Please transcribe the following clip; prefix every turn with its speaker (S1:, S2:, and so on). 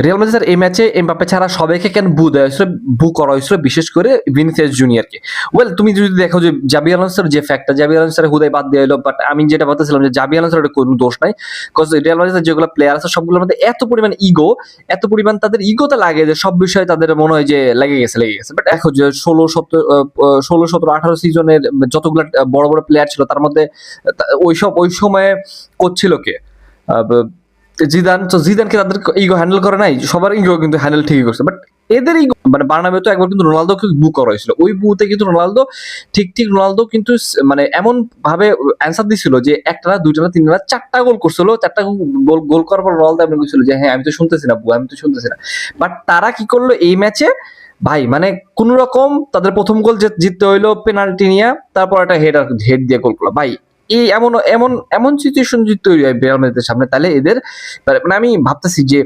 S1: Real মাদ্রিদের এই ম্যাচে এমবাপ্পে ছাড়া সবাইকে কেন বু করা হয়েছিল, বিশেষ করে ভিনিসিয়াস জুনিয়রকে। ওয়েল, তুমি যদি দেখো যে জাবি আলোনসোর যে ফ্যাক্টটা, জাবি আলোনসোর হুদাই বাদ দেওয়া হলো, বাট আমি যেটা বলতেছিলাম যে জাবি আলোনসোর কোনো দোষ নাই, বিকজ রিয়াল মাদ্রিদের যেগুলো প্লেয়ার আছে সবগুলোর মধ্যে এত পরিমাণ ইগো, এত পরিমাণ তাদের ইগোতে লাগে যে সব বিষয়ে তাদের মনে হয় যে লেগে গেছে। বাট দেখো যে 16, 17, 18 যতগুলো বড় বড় প্লেয়ার ছিল তার মধ্যে ওই সময়ে কোচ ছিল কে? জিদান। তো জিদানকে তাদের ইগো হ্যান্ডেল করে নাই, সবার ইগো কিন্তু হ্যান্ডেল ঠিকই করছে। বাট এদের ইগো মানে বার্নাবেউ তো একবার কিন্তু রোনালদোকে বু করা হয়েছিল, ওই বুতে কিন্তু রোনালদো ঠিক রোনালদো কিন্তু মানে এমন ভাবে অ্যান্সার দিছিল যে একটা না, দুইটা না, তিনটা না, 4টা গোল করছিল। 4টা গোল করার পর রোনালদো এমন কইছিল যে হ্যাঁ আমি তো শুনতেছি না বু, আমি তো শুনতেছি না। বাট তারা কি করলো এই ম্যাচে ভাই, মানে কোন রকম তাদের প্রথম গোল জিততে হইলো পেনাল্টি নিয়ে, তারপর একটা হেড দিয়ে গোল করলো ভাই। এই এমন এমন এমন সিচুয়েশন যদি তৈরি হয় রিয়াল মাদ্রিদের সামনে, তাহলে এদের মানে আমি ভাবতেছি যে